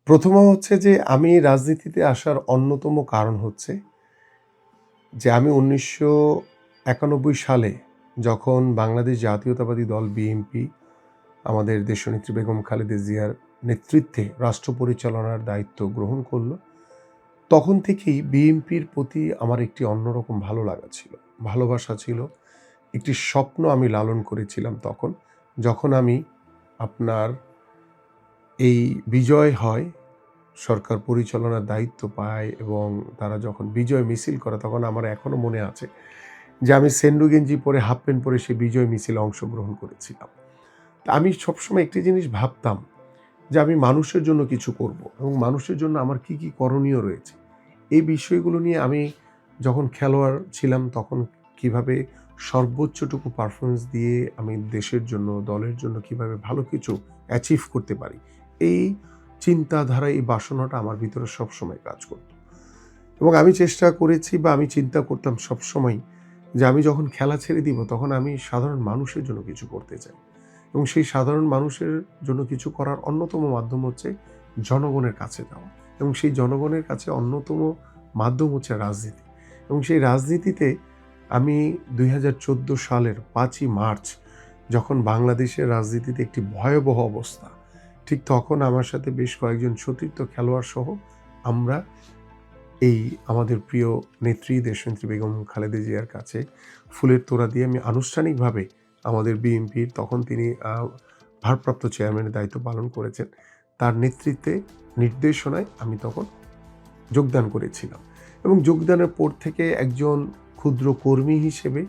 প্রথম হচ্ছে যে আমি রাজনীতিতে আসার অন্যতম কারণ হচ্ছে যে আমি ১৯৯১ সালে যখন বাংলাদেশ জাতীয়তাবাদী দল বিএনপি আমাদের দেশনেত্রী বেগম খালেদা জিয়ার নেতৃত্বে রাষ্ট্র পরিচালনার দায়িত্ব গ্রহণ করল, তখন থেকেই বিএনপির প্রতি আমার একটি অন্যরকম ভালো লাগা ছিল, ভালোবাসা ছিল। একটি স্বপ্ন আমি লালন করেছিলাম তখন, যখন আমি আপনার এই বিজয় হয়, সরকার পরিচালনার দায়িত্ব পায় এবং তারা যখন বিজয় মিছিল করে, তখন আমার এখনো মনে আছে যে আমি সেন্ডু গেঞ্জি পরে হাফ প্যান্ট পরে সেই বিজয় মিছিলে অংশগ্রহণ করেছিলাম। তা আমি সবসময় একটি জিনিস ভাবতাম যে আমি মানুষের জন্য কিছু করব এবং মানুষের জন্য আমার কি কি করণীয় রয়েছে। এই বিষয়গুলো নিয়ে আমি যখন খেলোয়াড় ছিলাম তখন কিভাবে সর্বোচ্চটুকু পারফরমেন্স দিয়ে আমি দেশের জন্য, দলের জন্য কিভাবে ভালো কিছু অ্যাচিভ করতে পারি, এই চিন্তাধারা, এই বাসনাটা আমার ভিতরে সবসময় কাজ করত। এবং আমি চেষ্টা করেছি বা আমি চিন্তা করতাম সবসময় যে আমি যখন খেলা ছেড়ে দিব তখন আমি সাধারণ মানুষের জন্য কিছু করতে চাই। এবং সেই সাধারণ মানুষের জন্য কিছু করার অন্যতম মাধ্যম হচ্ছে জনগণের কাছে যাওয়া, এবং সেই জনগণের কাছে অন্যতম মাধ্যম হচ্ছে রাজনীতি। এবং সেই রাজনীতিতে আমি ২০১৪ সালের ৫ই মার্চ, যখন বাংলাদেশের রাজনীতিতে একটি ভয়াবহ অবস্থা, ঠিক তখন আমার সাথে বেশ কয়েকজন সতীর্থ খেলোয়াড় সহ আমরা এই আমাদের প্রিয় নেত্রী দেশনেত্রী বেগম খালেদা জিয়ার কাছে ফুলের তোড়া দিয়ে আমি আনুষ্ঠানিকভাবে আমাদের বিএনপির, তখন তিনি ভারপ্রাপ্ত চেয়ারম্যানের দায়িত্ব পালন করেছেন, তার নেতৃত্বে নির্দেশনায় আমি তখন যোগদান করেছিলাম। এবং যোগদানের পর থেকে একজন ক্ষুদ্র কর্মী হিসেবে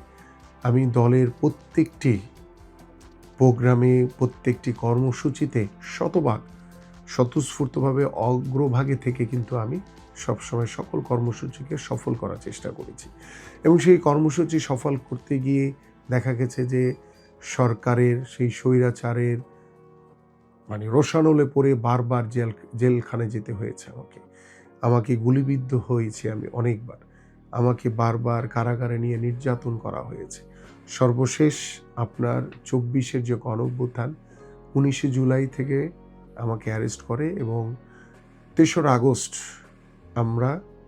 আমি দলের প্রত্যেকটি প্রোগ্রামে, প্রত্যেকটি কর্মসূচিতে শতভাগ স্বতঃস্ফূর্তভাবে অগ্রভাগে থেকে কিন্তু আমি সবসময় সকল কর্মসূচিকে সফল করার চেষ্টা করেছি। এবং সেই কর্মসূচি সফল করতে গিয়ে দেখা গেছে যে সরকারের সেই স্বৈরাচারের রোষানলে পড়ে বারবার জেলখানে যেতে হয়েছে আমাকে গুলিবিদ্ধ হয়েছি আমি অনেকবার। আমাকে বারবার কারাগারে নিয়ে নির্যাতন করা হয়েছে। সর্বশেষ আপনার ২৪-এর যে গণঅভ্যুত্থান, ১৯শে জুলাই থেকে আমাকে অ্যারেস্ট করে এবং ৩রা আগস্ট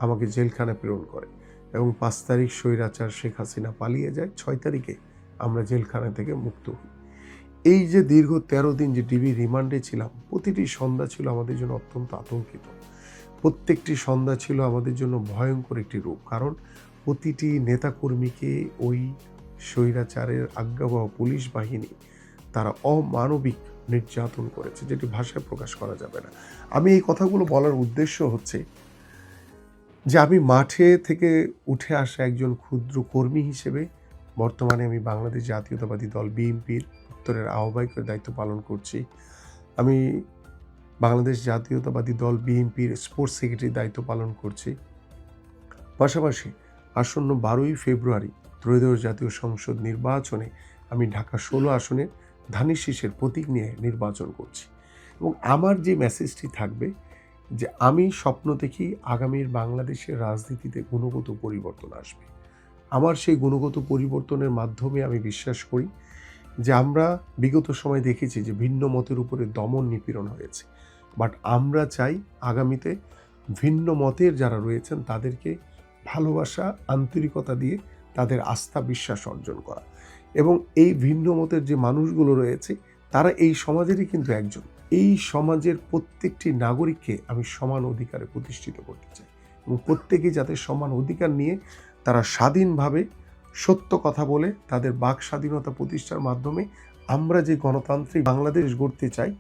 আমাকে জেলখানায় প্রেরণ করে এবং ৫ তারিখ স্বৈরাচার শেখ হাসিনা পালিয়ে যায়। ৬ তারিখে আমরা জেলখানা থেকে মুক্ত হই। এই যে দীর্ঘ ১৩ দিন যে ডিবি রিমান্ডে ছিলাম, প্রতিটি সন্ধ্যা ছিল আমাদের জন্য অত্যন্ত আতঙ্কিত। প্রত্যেকটি সন্ধ্যা ছিল আমাদের জন্য ভয়ঙ্কর একটি রূপ, কারণ প্রতিটি নেতাকর্মীকে ওই স্বৈরাচারের আজ্ঞাবহ পুলিশ বাহিনী তারা অমানবিক নির্যাতন করেছে, যেটি ভাষায় প্রকাশ করা যাবে না। আমি এই কথাগুলো বলার উদ্দেশ্য হচ্ছে যে আমি মাঠে থেকে উঠে আসা একজন ক্ষুদ্র কর্মী হিসেবে বর্তমানে আমি বাংলাদেশ জাতীয়তাবাদী দল বিএনপির উত্তরের আহ্বায়কের দায়িত্ব পালন করছি। আমি বাংলাদেশ জাতীয়তাবাদী দল বিএনপির স্পোর্টস সেক্রেটারির দায়িত্ব পালন করছি। পাশাপাশি আসন্ন ১২ই ফেব্রুয়ারি ত্রয়োদশ জাতীয় সংসদ নির্বাচনে আমি ঢাকা ১৬ আসনের ধানের শীষের প্রতীক নিয়ে নির্বাচন করছি। এবং আমার যে মেসেজটি থাকবে যে আমি স্বপ্ন দেখি আগামীর বাংলাদেশের রাজনীতিতে গুণগত পরিবর্তন আসবে। আমার সেই গুণগত পরিবর্তনের মাধ্যমে আমি বিশ্বাস করি যে আমরা বিগত সময় দেখেছি যে ভিন্ন মতের উপরে দমন নিপীড়ন হয়েছে, বাট আমরা চাই আগামীতে ভিন্ন মতের যারা রয়েছেন তাদেরকে ভালোবাসা, আন্তরিকতা দিয়ে তাদের আস্থা বিশ্বাস অর্জন করা। এবং এই ভিন্ন মতের যে মানুষগুলো রয়েছে তারা এই সমাজেরই কিন্তু একজন। এই সমাজের প্রত্যেকটি নাগরিককে আমি সমান অধিকারে প্রতিষ্ঠিত করতে চাই এবং প্রত্যেকেই যাতে সমান অধিকার নিয়ে তারা স্বাধীনভাবে সত্য কথা বলে তাদের বাক স্বাধীনতা প্রতিষ্ঠার মাধ্যমে আমরা যে গণতান্ত্রিক বাংলাদেশ গড়তে চাই,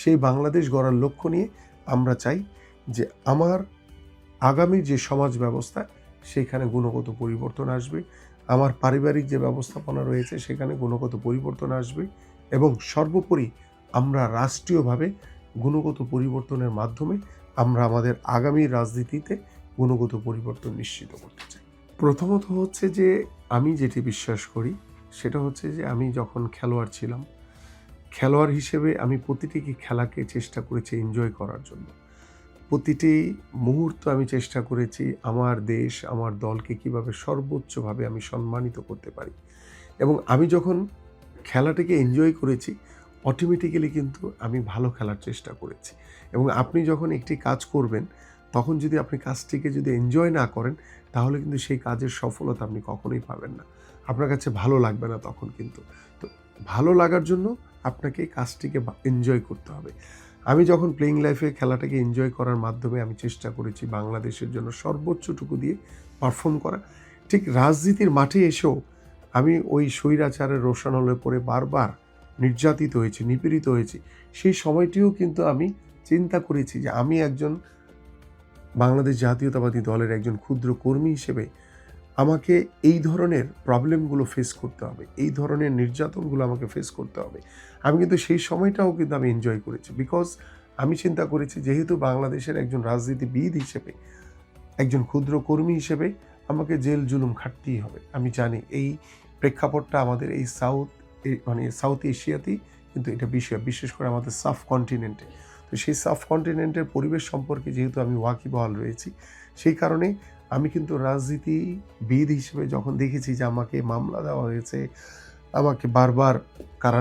সেই বাংলাদেশ গড়ার লক্ষ্য নিয়ে আমরা চাই যে আমার আগামী যে সমাজ ব্যবস্থা সেখানে গুণগত পরিবর্তন আসবে, আমার পারিবারিক যে ব্যবস্থাপনা রয়েছে সেখানে গুণগত পরিবর্তন আসবে এবং সর্বোপরি আমরা রাষ্ট্রীয়ভাবে গুণগত পরিবর্তনের মাধ্যমে আমরা আমাদের আগামী রাজনীতিতে গুণগত পরিবর্তন নিশ্চিত করতে চাই। প্রথমত হচ্ছে যে আমি যেটি বিশ্বাস করি সেটা হচ্ছে যে আমি যখন খেলোয়াড় ছিলাম, খেলোয়াড় হিসেবে আমি প্রতিটি খেলাকে চেষ্টা করেছি এনজয় করার জন্য। প্রতিটি মুহূর্ত আমি চেষ্টা করেছি আমার দেশ, আমার দলকে কিভাবে সর্বোচ্চভাবে আমি সম্মানিত করতে পারি। এবং আমি যখন খেলাটাকে এনজয় করেছি, অটোমেটিক্যালি কিন্তু আমি ভালো খেলার চেষ্টা করেছি। এবং আপনি যখন একটি কাজ করবেন, তখন যদি আপনি কাজটিকে যদি এনজয় না করেন, তাহলে কিন্তু সেই কাজের সফলতা আপনি কখনোই পাবেন না। আপনার কাছে ভালো লাগবে না তখন কিন্তু। তো ভালো লাগার জন্য আপনাকে কাজটিকে এনজয় করতে হবে। আমি যখন প্লেয়িং লাইফে খেলাটাকে এনজয় করার মাধ্যমে আমি চেষ্টা করেছি বাংলাদেশের জন্য সর্বোচ্চটুকু দিয়ে পারফর্ম করা। ঠিক রাজনীতির মাঠে এসেও আমি ওই স্বৈরাচারের রোষানলে পড়ে বারবার নির্যাতিত হয়েছি, নিপীড়িত হয়েছি। সেই সময়টিও কিন্তু আমি চিন্তা করেছি যে আমি একজন বাংলাদেশ জাতীয়তাবাদী দলের একজন ক্ষুদ্র কর্মী হিসেবে আমাকে এই ধরনের প্রবলেমগুলো ফেস করতে হবে। এই ধরনের নির্যাতনগুলো আমাকে ফেস করতে হবে। আমি কিন্তু সেই সময়টাও কিন্তু আমি এনজয় করেছি। বিকজ আমি চিন্তা করেছি যেহেতু বাংলাদেশের একজন রাজনীতিবিদ হিসেবে, একজন ক্ষুদ্র কর্মী হিসেবে আমাকে জেল জুলুম খাটতেই হবে। আমি জানি এই প্রেক্ষাপটটা আমাদের এই মানে সাউথ এশিয়াতেই কিন্তু এটা বিষয়, বিশেষ করে আমাদের সাবকন্টিনেন্টে। তো সেই সাবকন্টিনেন্টের পরিবেশ সম্পর্কে যেহেতু আমি ওয়াকিবহাল রয়েছি, সেই কারণে আমি কিন্তু রাজনীতিবিদ হিসেবে যখন দেখেছি যে আমাকে মামলা দেওয়া হয়েছে, আমাকে বারবার কারা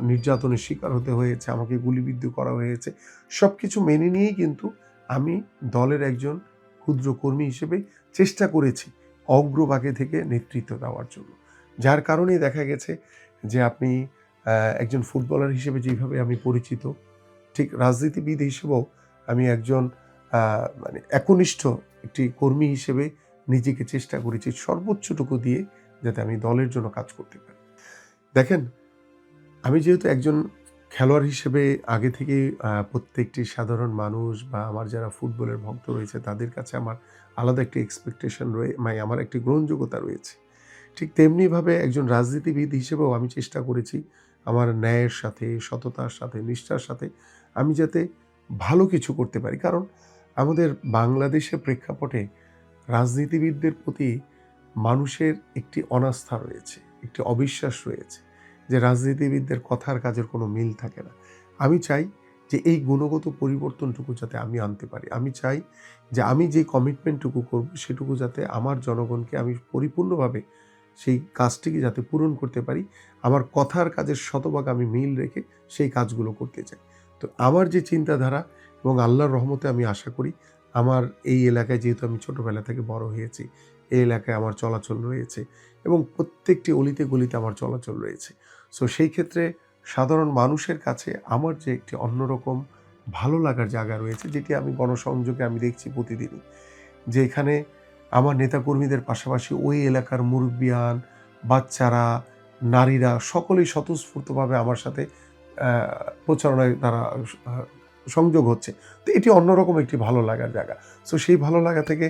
নির্যাতনের শিকার হতে হয়েছে, আমাকে গুলিবিদ্ধ করা হয়েছে, সবকিছু মেনে নিয়েই কিন্তু আমি দলের একজন ক্ষুদ্র কর্মী হিসেবে চেষ্টা করেছি অগ্রভাগে থেকে নেতৃত্ব দেওয়ার জন্য। যার কারণেই দেখা গেছে যে আপনি একজন ফুটবলার হিসেবে যেভাবে আমি পরিচিত, ঠিক রাজনীতিবিদ হিসেবেও আমি একজন মানে একনিষ্ঠ একটি কর্মী হিসেবে নিজেকে চেষ্টা করেছি সর্বোচ্চটুকু দিয়ে যাতে আমি দলের জন্য কাজ করতে পারি। দেখেন, আমি যেহেতু একজন খেলোয়াড় হিসেবে আগে থেকেই প্রত্যেকটি সাধারণ মানুষ বা আমার যারা ফুটবলের ভক্ত রয়েছে তাদের কাছে আমার আলাদা একটি এক্সপেকটেশন মানে আমার একটি গ্রহণযোগ্যতা রয়েছে। ঠিক তেমনিভাবে একজন রাজনীতিবিদ হিসেবেও আমি চেষ্টা করেছি আমার ন্যায়ের সাথে, সততার সাথে, নিষ্ঠার সাথে আমি যাতে ভালো কিছু করতে পারি। কারণ আমাদের বাংলাদেশের প্রেক্ষাপটে রাজনীতিবিদদের প্রতি মানুষের একটি অনাস্থা রয়েছে, একটি অবিশ্বাস রয়েছে যে রাজনীতিবিদদের কথার কাজের কোনো মিল থাকে না। আমি চাই যে এই গুণগত পরিবর্তনটুকু যাতে আমি আনতে পারি। আমি চাই যে আমি যে কমিটমেন্টটুকু করব সেটুকু যাতে আমার জনগণকে আমি পরিপূর্ণভাবে সেই কাজটিকে যাতে পূরণ করতে পারি। আমার কথার কাজের শতভাগ আমি মিল রেখে সেই কাজগুলো করতে চাই। তো আমার যে চিন্তাধারা এবং আল্লাহর রহমতে আমি আশা করি আমার এই এলাকায় যেহেতু আমি ছোটবেলা থেকে বড় হয়েছি, এই এলাকায় আমার চলাচল রয়েছে এবং প্রত্যেকটি অলিতে গলিতে আমার চলাচল রয়েছে। সো সেই ক্ষেত্রে সাধারণ মানুষের কাছে আমার যে একটি অন্যরকম ভালো লাগার জায়গা রয়েছে, যেটি আমি গণসংযোগে আমি দেখছি প্রতিদিনই। যে এখানে আমার নেতাকর্মীদের পাশাপাশি ওই এলাকার মুরব্বিয়ান, বাচ্চারা, নারীরা সকলেই স্বতঃস্ফূর্তভাবে আমার সাথে অ্যা প্রচারণায় তারা আ সংযোগ হচ্ছে। তো এটি অন্যরকম একটি ভালো লাগার জায়গা। সো সেই ভালো লাগা থেকে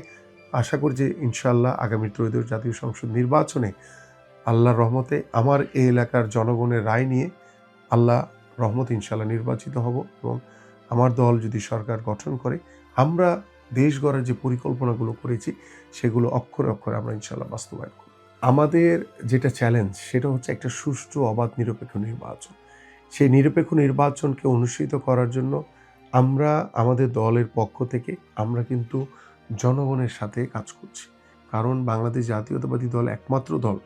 আশা করি যে ইনশাআল্লাহ আগামী ত্রয়োদশ জাতীয় সংসদ নির্বাচনে আল্লাহর রহমতে আমার এই এলাকার জনগণের রায় নিয়ে আল্লাহ রহমতে ইনশাআল্লাহ নির্বাচিত হব এবং আমার দল যদি সরকার গঠন করে আমরা দেশ গড়ার যে পরিকল্পনাগুলো করেছি সেগুলো অক্ষরে অক্ষরে আমরা ইনশাআল্লাহ বাস্তবায়ন করব। আমাদের যেটা চ্যালেঞ্জ সেটা হচ্ছে একটা সুষ্ঠু, অবাধ, নিরপেক্ষ নির্বাচন। সেই নিরপেক্ষ নির্বাচনকে অনুষ্ঠিত করার জন্য আমরা আমাদের দলের পক্ষ থেকে আমরা কিন্তু জনগণের সাথে কাজ করছি। কারণ বাংলাদেশ জাতীয়তাবাদী দল একমাত্র দল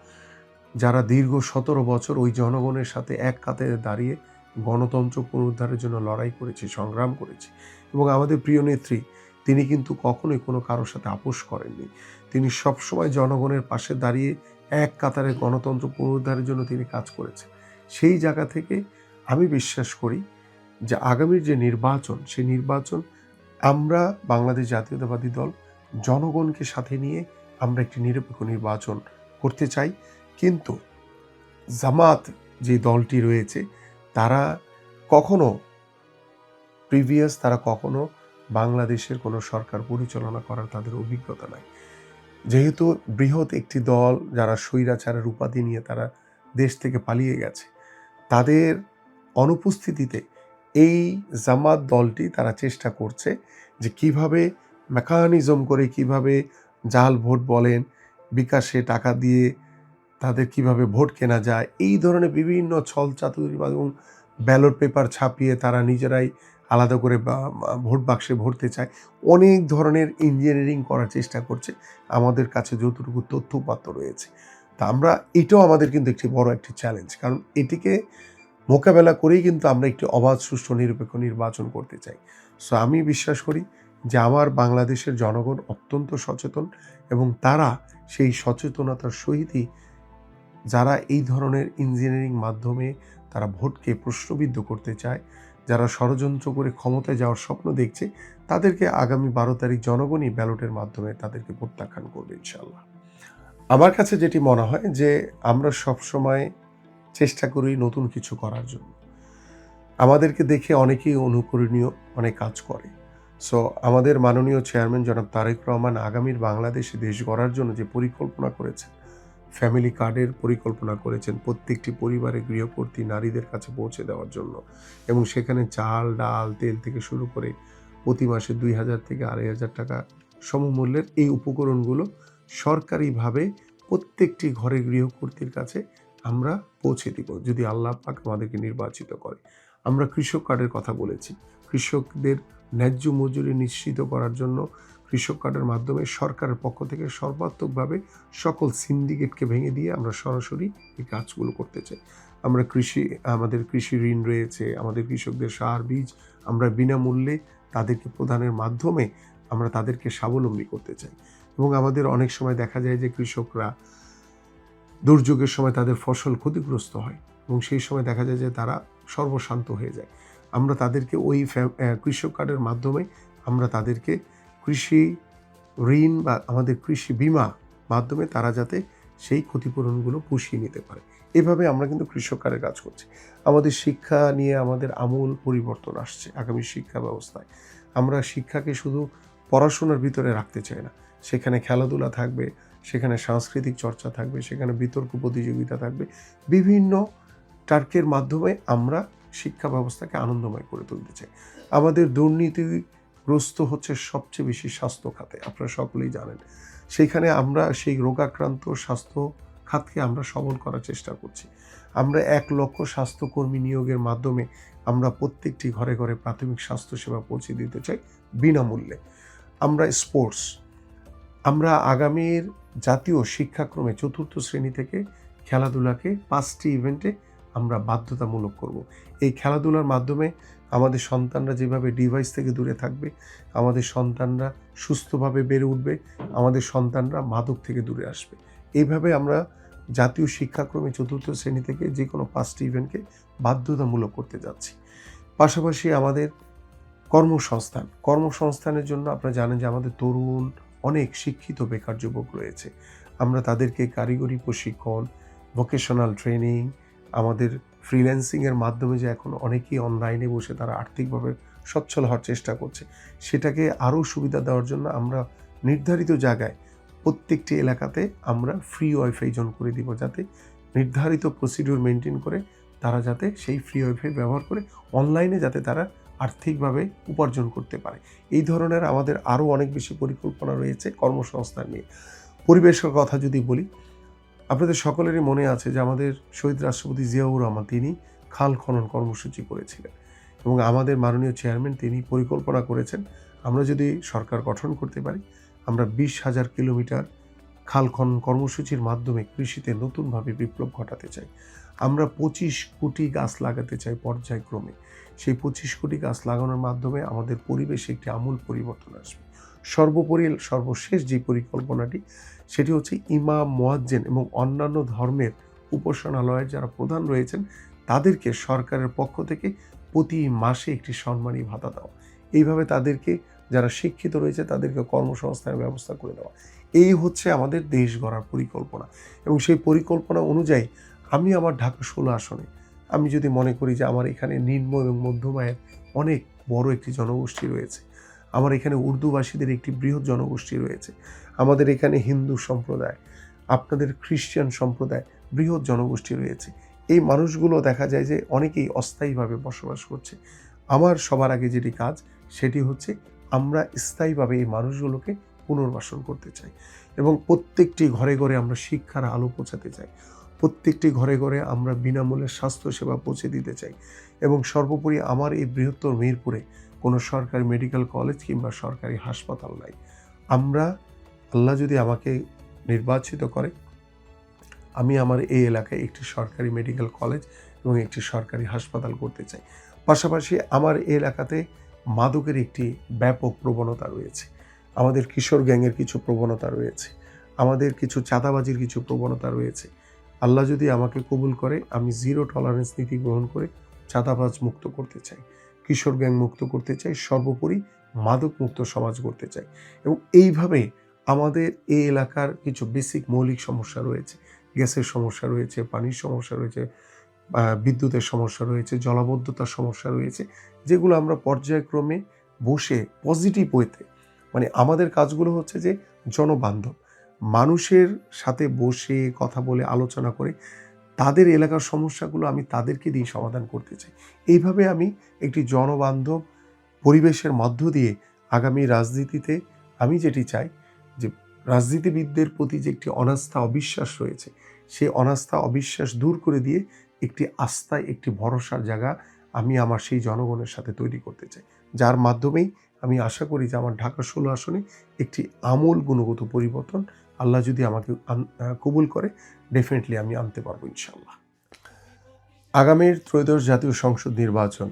যারা দীর্ঘ ১৭ বছর ওই জনগণের সাথে এক কাতারে দাঁড়িয়ে গণতন্ত্র পুনরুদ্ধারের জন্য লড়াই করেছি, সংগ্রাম করেছি এবং আমাদের প্রিয় নেত্রী তিনি কিন্তু কখনোই কোনো কারো সাথে আপোস করেননি। তিনি সবসময় জনগণের পাশে দাঁড়িয়ে এক কাতারে গণতন্ত্র পুনরুদ্ধারের জন্য তিনি কাজ করেছেন। সেই জায়গা থেকে আমি বিশ্বাস করি যে আগামীর যে নির্বাচন, সেই নির্বাচন আমরা বাংলাদেশ জাতীয়তাবাদী দল জনগণকে সাথে নিয়ে আমরা একটি নিরপেক্ষ নির্বাচন করতে চাই। কিন্তু জামাত যে দলটি রয়েছে তারা কখনো তারা কখনো বাংলাদেশের কোনো সরকার পরিচালনা করার তাদের অভিজ্ঞতা নাই। যেহেতু বৃহৎ একটি দল যারা স্বৈরাচারের উপাধি নিয়ে তারা দেশ থেকে পালিয়ে গেছে, তাদের অনুপস্থিতিতে এই জামাত দলটি তারা চেষ্টা করছে যে কিভাবে মেকানিজম করে কিভাবে জাল ভোট বলেন, বিকাশে টাকা দিয়ে তাদের কিভাবে ভোট কেনা যায়, এই ধরনের বিভিন্ন ছলচাতুরি এবং ব্যালট পেপার ছাপিয়ে তারা নিজেরাই আলাদা করে ভোট বাক্সে ভরতে চায়। অনেক ধরনের ইঞ্জিনিয়ারিং করার চেষ্টা করছে আমাদের কাছে যতটুকু তথ্য উপাত্ত রয়েছে। তা আমরা এটাও আমাদের কিন্তু একটি বড় একটি চ্যালেঞ্জ। কারণ এটিকে মোকাবেলা করেই কিন্তু আমরা একটি অবাধ, সুষ্ঠু, নিরপেক্ষ নির্বাচন করতে চাই। সো আমি বিশ্বাস করি যে আমার বাংলাদেশের জনগণ অত্যন্ত সচেতন এবং তারা সেই সচেতনতার সহিতই যারা এই ধরনের ইঞ্জিনিয়ারিং মাধ্যমে তারা ভোটকে প্রশ্নবিদ্ধ করতে চায়, যারা ষড়যন্ত্র করে ক্ষমতায় যাওয়ার স্বপ্ন দেখছে, তাদেরকে আগামী 12 তারিখ জনগণই ব্যালটের মাধ্যমে তাদেরকে প্রত্যাখ্যান করবে ইনশাআল্লাহ। আমার কাছে যেটি মনে হয় যে আমরা সবসময় চেষ্টা করি নতুন কিছু করার জন্য। আমাদেরকে দেখে অনেকেই অনুকরণীয় অনেক কাজ করে। সো আমাদের মাননীয় চেয়ারম্যান জনাব তারেক রহমান আগামীর বাংলাদেশে দেশ গড়ার জন্য যে পরিকল্পনা করেছেন, ফ্যামিলি কার্ডের পরিকল্পনা করেছেন প্রত্যেকটি পরিবারে গৃহকর্ত্রী নারীদের কাছে পৌঁছে দেওয়ার জন্য, এবং সেখানে চাল, ডাল, তেল থেকে শুরু করে প্রতি মাসে ২,০০০ থেকে ২,৫০০ টাকা সমমূল্যের এই উপকরণগুলো সরকারিভাবে প্রত্যেকটি ঘরে গৃহকর্ত্রীর কাছে আমরা পৌঁছে দিব যদি আল্লাহ পাক আমাদেরকে নির্বাচিত করে। আমরা কৃষক কার্ডের কথা বলেছি। কৃষকদের ন্যায্য মজুরি নিশ্চিত করার জন্য কৃষক কার্ডের মাধ্যমে সরকারের পক্ষ থেকে সর্বাত্মকভাবে সকল সিন্ডিকেটকে ভেঙে দিয়ে আমরা সরাসরি এই কাজগুলো করতে চাই। আমাদের কৃষি ঋণ রয়েছে, আমাদের কৃষকদের সার, বীজ আমরা বিনামূল্যে তাদেরকে প্রদানের মাধ্যমে আমরা তাদেরকে স্বাবলম্বী করতে চাই। এবং আমাদের অনেক সময় দেখা যায় যে কৃষকরা দুর্যোগের সময় তাদের ফসল ক্ষতিগ্রস্ত হয় এবং সেই সময় দেখা যায় যে তারা সর্বশান্ত হয়ে যায়। আমরা তাদেরকে ওই কৃষক কার্ডের মাধ্যমে আমরা তাদেরকে কৃষি ঋণ বা আমাদের কৃষি বিমা মাধ্যমে তারা যাতে সেই ক্ষতিপূরণগুলো পুষিয়ে নিতে পারে। এভাবে আমরা কিন্তু কৃষক কার্ডের কাজ করছি। আমাদের শিক্ষা নিয়ে আমাদের আমূল পরিবর্তন আসছে আগামী শিক্ষা ব্যবস্থায়। আমরা শিক্ষাকে শুধু পড়াশোনার ভিতরে রাখতে চাই না, সেখানে খেলাধুলা থাকবে, সেখানে সাংস্কৃতিক চর্চা থাকবে, সেখানে বিতর্ক প্রতিযোগিতা থাকবে। বিভিন্ন টার্কের মাধ্যমে আমরা শিক্ষা ব্যবস্থাকে আনন্দময় করে তুলতে চাই। আমাদের দুর্নীতিগ্রস্ত হচ্ছে সবচেয়ে বেশি স্বাস্থ্য খাতে, আপনারা সকলেই জানেন। সেইখানে আমরা সেই রোগাক্রান্ত স্বাস্থ্য খাতকে আমরা সবল করার চেষ্টা করছি। আমরা ১ লক্ষ স্বাস্থ্যকর্মী নিয়োগের মাধ্যমে আমরা প্রত্যেকটি ঘরে ঘরে প্রাথমিক স্বাস্থ্যসেবা পৌঁছে দিতে চাই বিনামূল্যে। আমরা স্পোর্টস, আমরা আগামীর জাতীয় শিক্ষাক্রমে ৪র্থ শ্রেণী থেকে খেলাধুলাকে 5টি ইভেন্টে আমরা বাধ্যতামূলক করব। এই খেলাধুলার মাধ্যমে আমাদের সন্তানরা যেভাবে ডিভাইস থেকে দূরে থাকবে, আমাদের সন্তানরা সুস্থভাবে বেড়ে উঠবে, আমাদের সন্তানরা মাদক থেকে দূরে আসবে। এইভাবে আমরা জাতীয় শিক্ষাক্রমে ৪র্থ শ্রেণী থেকে যে কোনো 5টি ইভেন্টকে বাধ্যতামূলক করতে যাচ্ছি। পাশাপাশি আমাদের কর্মসংস্থানের জন্য আপনারা জানেন যে আমাদের তরুণ অনেক শিক্ষিত বেকার যুবক রয়েছে। আমরা তাদেরকে কারিগরি প্রশিক্ষণ, ভোকেশনাল ট্রেনিং, আমাদের ফ্রিল্যান্সিংয়ের মাধ্যমে যে এখন অনেকেই অনলাইনে বসে তারা আর্থিকভাবে সচ্ছল হওয়ার চেষ্টা করছে, সেটাকে আরও সুবিধা দেওয়ার জন্য আমরা নির্ধারিত জায়গায় প্রত্যেকটি এলাকাতে আমরা ফ্রি ওয়াইফাই জোন করে দিব, যাতে নির্ধারিত প্রসিডিউর মেনটেন করে তারা যাতে সেই ফ্রি ওয়াইফাই ব্যবহার করে অনলাইনে যাতে তারা আর্থিকভাবে উপার্জন করতে পারে। এই ধরনের আমাদের আরও অনেক বেশি পরিকল্পনা রয়েছে কর্মসংস্থান নিয়ে। পরিবেশের কথা যদি বলি, আপনাদের সকলেরই মনে আছে যে আমাদের শহীদ রাষ্ট্রপতি জিয়াউর রহমান তিনি খাল খনন কর্মসূচি করেছিলেন এবং আমাদের মাননীয় চেয়ারম্যান তিনি পরিকল্পনা করেছেন আমরা যদি সরকার গঠন করতে পারি, আমরা 20,000 কিলোমিটার খাল খনন কর্মসূচির মাধ্যমে কৃষিতে নতুনভাবে বিপ্লব ঘটাতে চাই। আমরা 25 কোটি গাছ লাগাতে চাই পর্যায়ক্রমে। সেই 25 কোটি গাছ লাগানোর মাধ্যমে আমাদের পরিবেশে একটি আমূল পরিবর্তন আসবে। সর্বোপরি সর্বশেষ যে পরিকল্পনাটি, সেটি হচ্ছে ইমাম, মুয়াজ্জিন এবং অন্যান্য ধর্মের উপাসনালয়ের যারা প্রধান রয়েছেন তাদেরকে সরকারের পক্ষ থেকে প্রতি মাসে একটি সম্মানী ভাতা দেওয়া। এইভাবে তাদেরকে যারা শিক্ষিত রয়েছে তাদেরকে কর্মসংস্থানের ব্যবস্থা করে দেওয়া। এই হচ্ছে আমাদের দেশ গড়ার পরিকল্পনা এবং সেই পরিকল্পনা অনুযায়ী আমি আমার ঢাকা 16 আসনে আমি যদি মনে করি যে আমার এখানে নিম্ন এবং মধ্যম আয়ের অনেক বড় একটি জনগোষ্ঠী রয়েছে, আমার এখানে উর্দুভাষীদের একটি বৃহৎ জনগোষ্ঠী রয়েছে, আমাদের এখানে হিন্দু সম্প্রদায়, আপনাদের খ্রিস্টান সম্প্রদায় বৃহৎ জনগোষ্ঠী রয়েছে। এই মানুষগুলো দেখা যায় যে অনেকেই অস্থায়ীভাবে বসবাস করছে। আমার সবার আগে যেটি কাজ সেটি হচ্ছে আমরা স্থায়ীভাবে এই মানুষগুলোকে পুনর্বাসন করতে চাই এবং প্রত্যেকটি ঘরে ঘরে আমরা শিক্ষার আলো পৌঁছাতে চাই। প্রত্যেকটি ঘরে ঘরে আমরা বিনামূল্যে স্বাস্থ্যসেবা পৌঁছে দিতে চাই এবং সর্বোপরি আমার এই বৃহত্তর মিরপুরে কোনো সরকারি মেডিকেল কলেজ কিংবা সরকারি হাসপাতাল নাই। আমরা, আল্লাহ যদি আমাকে নির্বাচিত করে, আমি আমার এই এলাকায় একটি সরকারি মেডিকেল কলেজ এবং একটি সরকারি হাসপাতাল করতে চাই। পাশাপাশি আমার এই এলাকাতে মাদকের একটি ব্যাপক প্রবণতা রয়েছে, আমাদের কিশোর গ্যাংয়ের কিছু প্রবণতা রয়েছে, আমাদের কিছু চাঁদাবাজির কিছু প্রবণতা রয়েছে। আল্লাহ যদি আমাকে কবুল করে, আমি জিরো টলারেন্স নীতি গ্রহণ করে চাঁদাবাজ মুক্ত করতে চাই, কিশোর গ্যাং মুক্ত করতে চাই, সর্বোপরি মাদক মুক্ত সমাজ করতে চাই। এবং এইভাবে আমাদের এই এলাকার কিছু বেসিক মৌলিক সমস্যা রয়েছে, গ্যাসের সমস্যা রয়েছে, পানির সমস্যা রয়েছে, বিদ্যুতের সমস্যা রয়েছে, জলাবদ্ধতার সমস্যা রয়েছে, যেগুলো আমরা পর্যায়ক্রমে বসে পজিটিভ ওয়েতে, মানে আমাদের কাজগুলো হচ্ছে যে জনবান্ধব, মানুষের সাথে বসে কথা বলে আলোচনা করে তাদের এলাকার সমস্যাগুলো আমি তাদেরকে দিয়ে সমাধান করতে চাই। এইভাবে আমি একটি জনবান্ধব পরিবেশের মধ্য দিয়ে আগামী রাজনীতিতে আমি যেটি চাই যে রাজনীতিবিদদের প্রতি যে একটি অনাস্থা অবিশ্বাস রয়েছে, সেই অনাস্থা অবিশ্বাস দূর করে দিয়ে একটি আস্থায়, একটি ভরসার জায়গা আমি আমার সেই জনগণের সাথে তৈরি করতে চাই, যার মাধ্যমেই আমি আশা করি যে আমার ঢাকা 16 আসনে একটি আমূল গুণগত পরিবর্তন আল্লাহ যদি আমাকে কবুল করে, ডেফিনেটলি আমি আনতে পারবো ইনশাআল্লাহ। আগামীর ত্রয়োদশ জাতীয় সংসদ নির্বাচন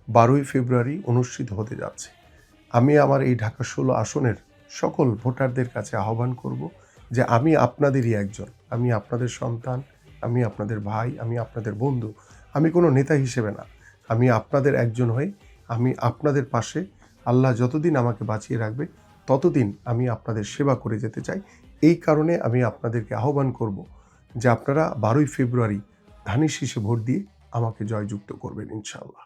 12ই ফেব্রুয়ারি অনুষ্ঠিত হতে যাচ্ছে। আমি আমার এই ঢাকা 16 আসনের সকল ভোটারদের কাছে আহ্বান করব যে আমি আপনাদেরই একজন, আমি আপনাদের সন্তান, আমি আপনাদের ভাই, আমি আপনাদের বন্ধু, আমি কোনো নেতা হিসেবে না, আমি আপনাদের একজন হয়ে আমি আপনাদের পাশে, আল্লাহ যতদিন আমাকে বাঁচিয়ে রাখবে ততদিন আমি আপনাদের সেবা করে যেতে চাই। এই কারণে আমি আপনাদেরকে আহ্বান করব যে আপনারা 12ই ফেব্রুয়ারি ধানের শীষে ভোট দিয়ে আমাকে জয়যুক্ত করবেন ইনশাআল্লাহ।